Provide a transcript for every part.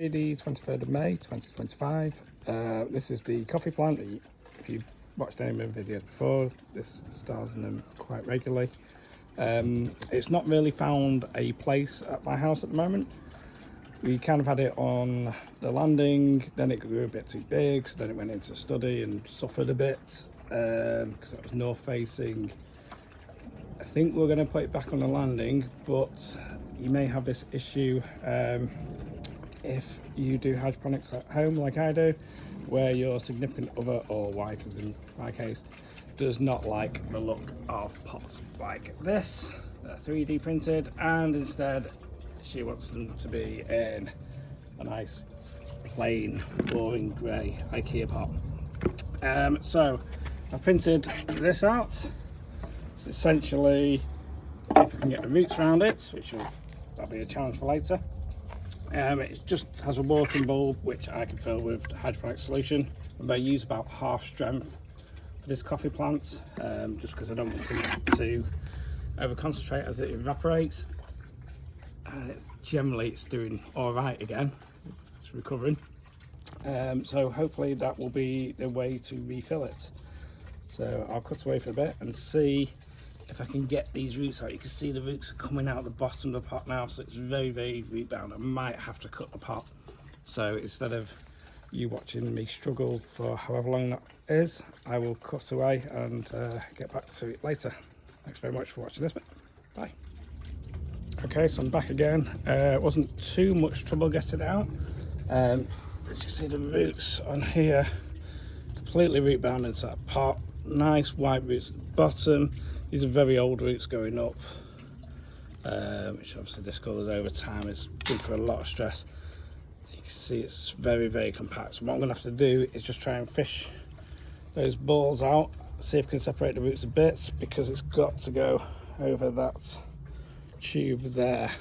The 23rd of May 2025. This is the coffee plant. If you've watched any of my videos before, this stars in them quite regularly. It's not really found a place at my house at the moment. We kind of had it on the landing, then it grew a bit too big, so then it went into study and suffered a bit because it was north facing. I think we're going to put it back on the landing, but you may have this issue if you do hydroponics at home like I do, where your significant other, or wife as in my case, does not like the look of pots like this. They're 3D printed, and instead she wants them to be in a nice plain boring grey IKEA pot. So I've printed this out. It's essentially, if I can get the roots around it, that'll be a challenge for later. It just has a watering bulb which I can fill with the hydroponic solution, and I use about half strength for this coffee plant, just because I don't want it to over concentrate as it evaporates. Generally it's doing all right again, it's recovering, so hopefully that will be the way to refill it. So I'll cut away for a bit and see if I can get these roots out. You can see the roots are coming out the bottom of the pot now, so it's very root bound. I might have to cut the pot, so instead of you watching me struggle for however long that is, I will cut away and get back to it later. Thanks very much for watching this bit. Bye. Okay, so I'm back again. It wasn't too much trouble getting it out. As you see, the roots on here completely root bound into that pot. Nice white roots at the bottom. These are very old roots going up, which obviously discoloured over time. It's been through a lot of stress. You can see it's very compact. So what I'm going to have to do is just try and fish those balls out, see if I can separate the roots a bit, because it's got to go over that tube there.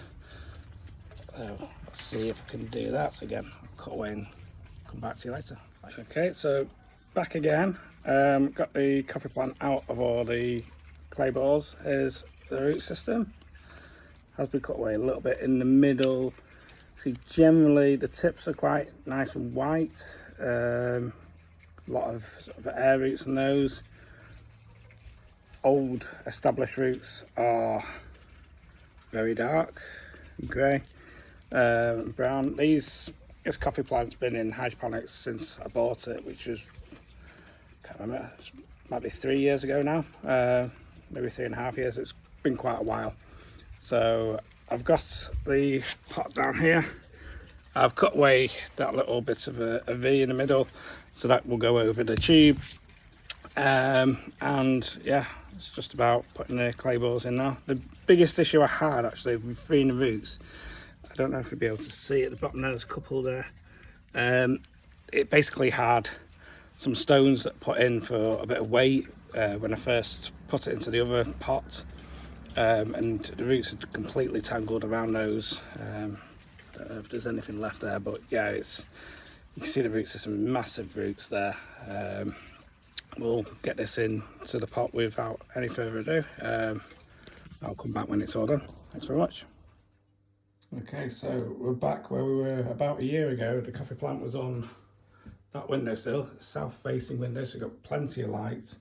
So let's see if I can do that again. I'll cut away and come back to you later. Okay, so back again. Got the coffee plant out of all the clay balls. Here's the root system. Has been cut away a little bit in the middle. See, generally the tips are quite nice and white. A lot of sort of air roots in those. Old established roots are very dark, grey, brown. This coffee plant's been in hydroponics since I bought it, which was, can't remember, it might be 3 years ago now, maybe 3.5 years. It's been quite a while. So I've got the pot down here. I've cut away that little bit of a V in the middle, so that will go over the tube. And yeah, it's just about putting the clay balls in now. The biggest issue I had actually with freeing the roots, I don't know if you'll be able to see at the bottom there's a couple there. It basically had some stones that put in for a bit of weight when I first put it into the other pot, and the roots had completely tangled around those. Don't know if there's anything left there, but yeah, you can see the roots. There's some massive roots there. We'll get this into the pot without any further ado. I'll come back when it's all done. Thanks very much. Okay, so we're back where we were about a year ago. The coffee plant was on that windowsill, south facing window, so we've got plenty of light,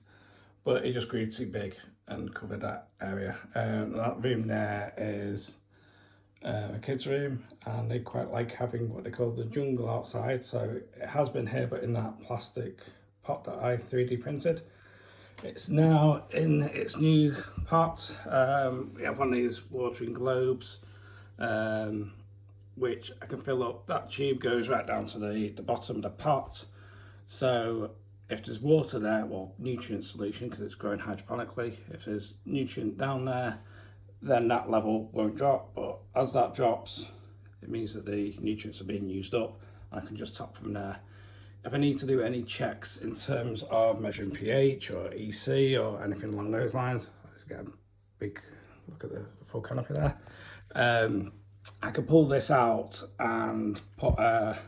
but it just grew too big and covered that area. That room there is a kids room, and they quite like having what they call the jungle outside, so it has been here but in that plastic pot that I 3D printed. It's now in its new pot. We have one of these watering globes, which I can fill up. That tube goes right down to the bottom of the pot, so if there's water there, well, nutrient solution, because it's growing hydroponically, if there's nutrient down there, then that level won't drop, but as that drops, it means that the nutrients are being used up. I can just top from there. If I need to do any checks in terms of measuring pH or EC or anything along those lines, let's get a big look at the full canopy there. I can pull this out and put a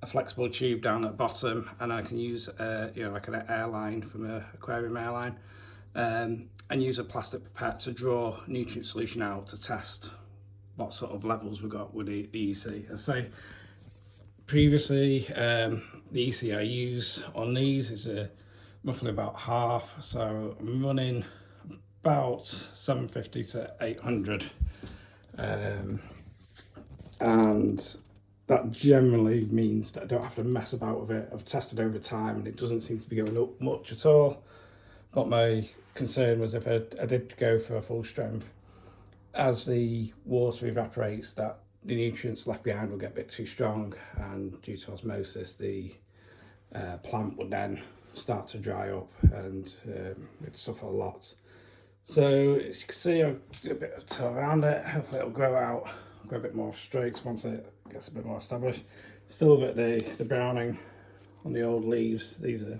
flexible tube down at the bottom, and I can use like an airline from an aquarium airline, and use a plastic pipette to draw nutrient solution out to test what sort of levels we got with the EC. As I say, previously. The EC I use on these is roughly about half, so I'm running about 750 to 800, and that generally means that I don't have to mess about with it. I've tested over time and it doesn't seem to be going up much at all, but my concern was if I did go for a full strength, as the water evaporates, that the nutrients left behind will get a bit too strong, and due to osmosis the plant would then start to dry up and it'd suffer a lot. So as you can see, I'll do a bit of toe around it. Hopefully it'll grow out, grow a bit more straight once it gets a bit more established. Still a bit the browning on the old leaves. These are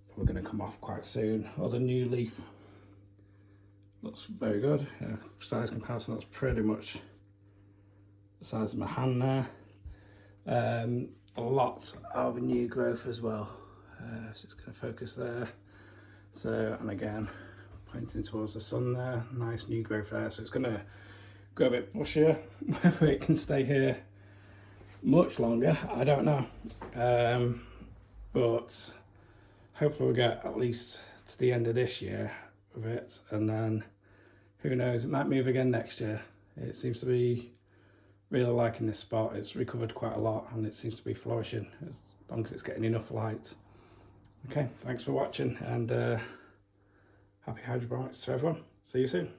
probably going to come off quite soon. Or the new leaf looks very good. Size comparison, that's pretty much the size of my hand there. A lot of new growth as well. So it's going to focus there. So, and again, pointing towards the sun there, nice new growth there. So it's going to go a bit bushier. Whether it can stay here much longer, I don't know. But hopefully we'll get at least to the end of this year with it, and then who knows, it might move again next year. It seems to be really liking this spot. It's recovered quite a lot and it seems to be flourishing as long as it's getting enough light. Okay, thanks for watching, and happy hydroponics to everyone. See you soon.